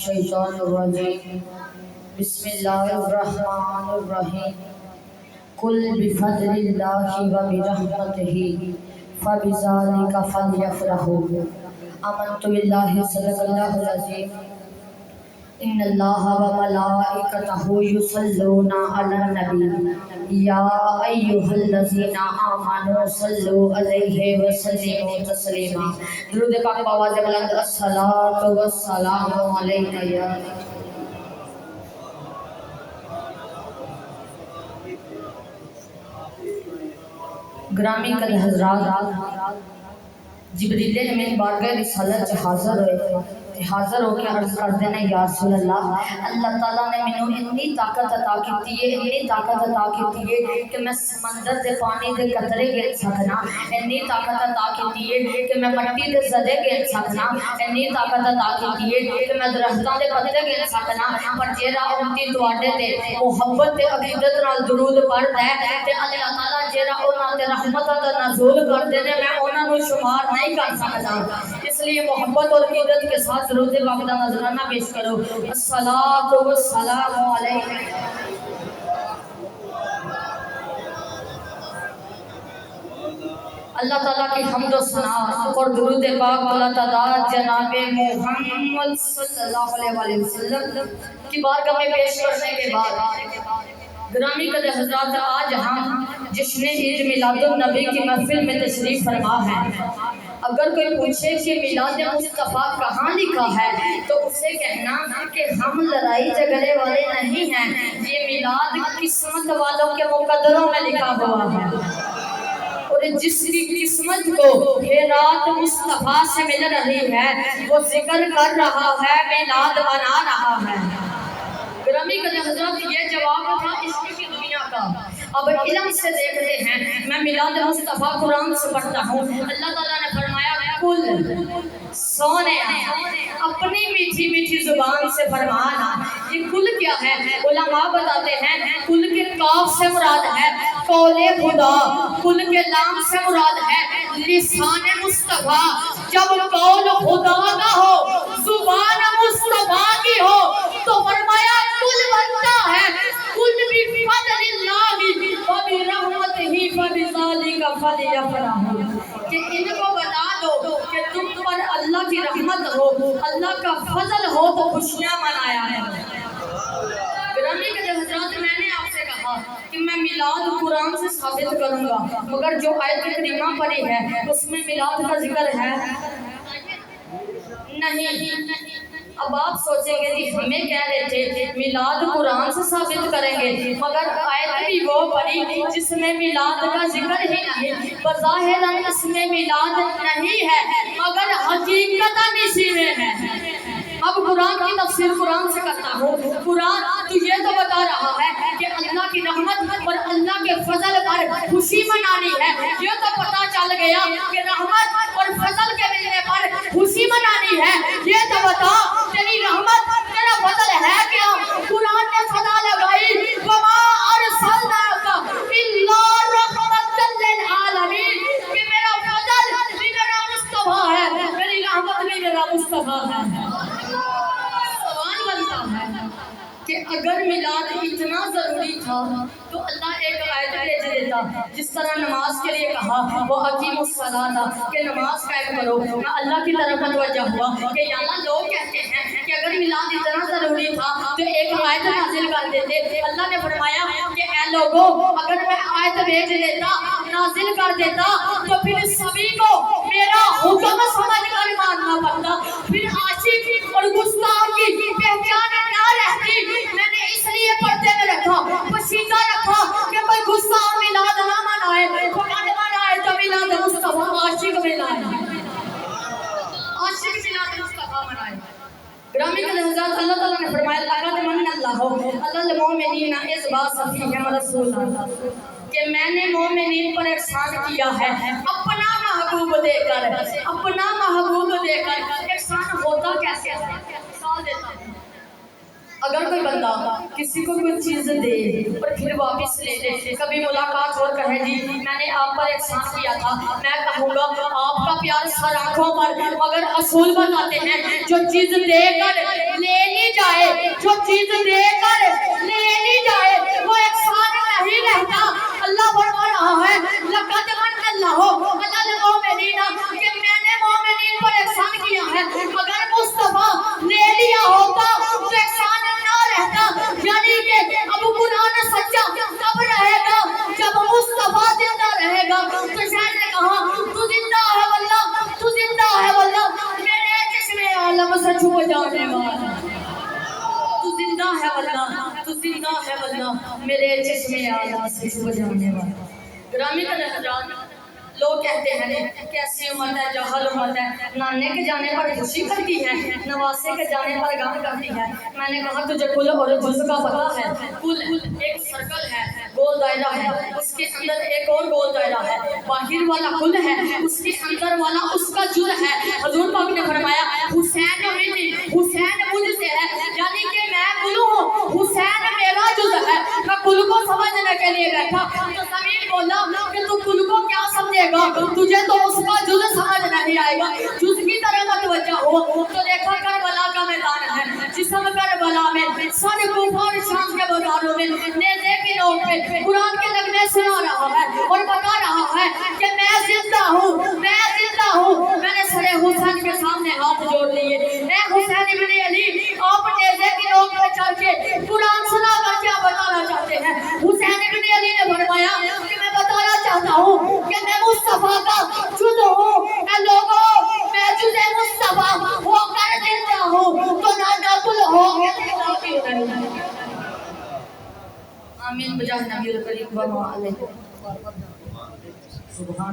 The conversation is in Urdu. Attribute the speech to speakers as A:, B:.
A: الشیطان الرجیم بسم اللہ الرحمن الرحیم قل بفضل اللہ وبرحمتہ فبذلک فلیفرحوا آمنت باللہ صدق اللہ العظیم ان اللہ وملائکتہ یصلون علی النبی یا ایھا الذین آمنوا صلوا علیہ وسلموا تسلیما درود پاک بآواز بلند الصلاۃ والسلام علیک یا گرامی قدر حضرات جبریل امین بارگاہ رسالت حاضر ہوئے حاضر ہو کے عرض کر دینا یا رسول اللہ اللہ تعالیٰ نے مینوں اتنی طاقت عطا کی ہے اتنی طاقت عطا کی ہے کہ میں سمندر دے پانی دے قطرے گن سکنا اتنی طاقت عطا کی ہے کہ میں مٹی دے زدے گن سکنا اتنی طاقت عطا کی ہے کہ میں درختاں دے پتے گن سکنا پر جیڑا امتی تواڈے تے محبت تے عقیدت نال درود پڑھدا ہے تے اللہ تعالیٰ جیڑا انہاں تے رحمت دا نزول کر دے نے میں انہاں نو شمار نہیں کر سکتا اس لیے محبت اور عقیدت کے ساتھ درود پاک دا نذرانہ پیش کرو الصلاۃ والسلام علیک اللہ تعالیٰ کی حمد و ثنا اور درود پاک والا تعداد جناب محمد صلی اللہ علیہ وسلم کی بارگاہ میں پیش کرنے کے بعد گرامی قدر حضرات آج ہم جشن عید میلاد النبی کی محفل میں تشریف فرما ہے اگر کوئی پوچھے کہ میلاد مصطفیٰ کہاں لکھا ہے تو اسے کہنا کہ ہم لڑائی جھگڑے والے نہیں ہیں یہ میلاد قسمت والوں کے مقدروں میں لکھا ہوا ہے اور جس کی قسمت کو خیرات مصطفیٰ سے مل رہی ہے وہ ذکر کر رہا ہے میلاد بنا رہا ہے گرامی قدر حضرات یہ جواب تھا عشق کی دنیا کا اب علم سے دیکھتے ہیں میں میلاد مصطفیٰ قرآن سے پڑھتا ہوں اللہ تعالیٰ نے فرمایا کل سونے اپنی میٹھی میٹھی زبان سے فرمانا یہ کل کیا ہے علماء بتاتے ہیں کل کے کاف سے مراد ہے قول خدا کل کے لام سے مراد ہے لسان مصطفیٰ جب قول خدا کا ہو زبان مصطفیٰ کی ہو تو فرمایا کل بنتا ہے کل بفضل اللہ وبرحمتہ فبذلک فلیفرحوا کہ ان کو بتا دو کہ تم پر اللہ کی رحمت ہو اللہ کا فضل ہو تو خوشیاں منایا ہے گرامی کے حضرات میں نے آپ سے کہا کہ میں میلاد قرآن سے ثابت کروں گا مگر جو آیت کریمہ پڑھی ہے اس میں میلاد کا ذکر ہے نہیں اب آپ سوچیں گے کہ ہمیں کہہ رہے تھے میلاد قرآن سے ثابت کریں گے مگر آیت بھی وہ پڑھی جس میں میلاد کا ذکر ہی نہیں بظاہر اس میں میلاد نہیں ہے مگر حقیقتاً اسی میں ہے اب قرآن کی تفسیر قرآن سے کرتا ہوں قرآن تو یہ تو بتا رہا ہے کہ اللہ کی رحمت اور اللہ کے فضل پر خوشی منانی ہے یہ تو پتا چل گیا کہ رحمت اور فضل کے ملنے پر خوشی منانی ہے یہ تو بتا تیری رحمت تیرا فضل ہے کیا قرآن نے صدا لگائی وما ارسلناک الا رحمتا للعالمین کہ میرا فضل بھی میرا مصطفیٰ ہے میری رحمت بھی میرا مصطفیٰ ہے کہ اگر میلاد اتنا ضروری تھا تو اللہ ایک آیت بھیج دیتا جس طرح نماز کے لیے کہا وہ اقیموا الصلاۃ کہ نماز قائم کرو میں اللہ کی طرف متوجہ ہوا کہ یہاں لوگ کہتے ہیں کہ اگر میلاد اتنا ضروری تھا تو ایک آیت نازل کر دیتے اللہ نے فرمایا کہ اے لوگوں اگر میں آیت بھیج دیتا نازل کر دیتا تو پھر سبھی کو میرا حکم سمجھ کر ماننا پڑتا پھر عاشق اور گستاخ کی پہچان نہ رہتی میں نے اس لیے پردے میں رکھا پشیدہ رکھا کہ کوئی غصہ میلاد نہ منائے قرآن منائے تو میلاد مصطفیٰ عاشق منائے عاشق میلاد مصطفیٰ منائے گرامی کے حضرات اللہ تعالیٰ نے فرمایا لقد من اللہ علی المؤمنین اذ بعث فیہم رسولا کہ میں نے مومنین پر احسان کیا ہے اپنا محبوب دے کر احسان ہوتا کیسے ہے مثال دیتا ہوں اگر کوئی بندہ کسی کو کوئی چیز دے اور پھر واپس لے لے، کبھی ملاقات اور کہے جی میں نے آپ پر احسان کیا تھا، میں کہوں گا آپ کا پیار سر آنکھوں پر، مگر اصول بتاتے ہیں جو چیز دے کر لے لی جائے، جو چیز دے کر لے لی جائے وہ احسان نہیں رہتا۔ اللہ فرما رہا ہے لقد من اللہ علی المؤمنین، کہ میں نے مومنین پر احسان کیا ہے، اگر مصطفیٰ لے لیا ہوتا تو احسان نہ رہتا۔ یعنی کہ اب قرآن سچا کب رہے گا؟ جب مصطفیٰ زندہ رہے گا۔ تو شاید نے کہا تو زندہ ہے واللہ، تو زندہ ہے واللہ، میرے چشم عالم سے چھپ جانے والا، تو زندہ ہے واللہ، تو زندہ ہے واللہ، میرے چشم عالم سے چھپ جانے والا۔ گرامی کا حضرات، لوگ کہتے ہیں کیسی امت ہے، جہل امت ہے، نانے کے جانے پر خوشی کرتی ہے، نواسے کے جانے پر غم کرتی ہے۔ میں نے کہا تجھے کل اور جز کا پتہ ہے؟ کل ایک سرکل ہے، گول دائرہ ہے، اس کے اندر ایک اور گول دائرہ ہے، باہر والا کل ہے، اس کے اندر والا اس کا جز ہے۔ حضور پاک نے فرمایا حسین منی، حسین مجھ سے ہے، یعنی کہ میں کل ہوں، حسین میرا جز ہے۔ میں کل کو سمجھنے کے لیے بیٹھا تو زمین بولا کہ تو کل کو کیا سمجھے گا، تجھے تو اس کا جز سمجھ نہیں آئے گا، جز کی طرح متوجہ ہو۔ تو دیکھا کربلا کا میدان ہے، جسم کربلا میں، سن کوفہ اور شام کے بازاروں میں، نیزے کی نوک پہ قرآن کے نغمے سنا رہا ہے اور بتا رہا ہے کہ میں زندہ ہوں، میں زندہ ہوں۔ میں نے سر حسین کے سامنے ہاتھ جوڑ لیے، اے حسین ابن علی، آپ نیزے کی نوک پہ چل کے قرآن سنا کر کیا بتانا چاہتے ہیں؟ حسین ابن علی نے فرمایا کہ میں بتانا چاہتا ہوں کہ میں مصطفیٰ کا جز ہوں۔ اے لوگوں، میں جز مصطفیٰ ہو کر زندہ ہوں، تو نہ کل ہو کے زندہ بھی نہیں۔ آمین بجاہ نبی کریم و علیہ۔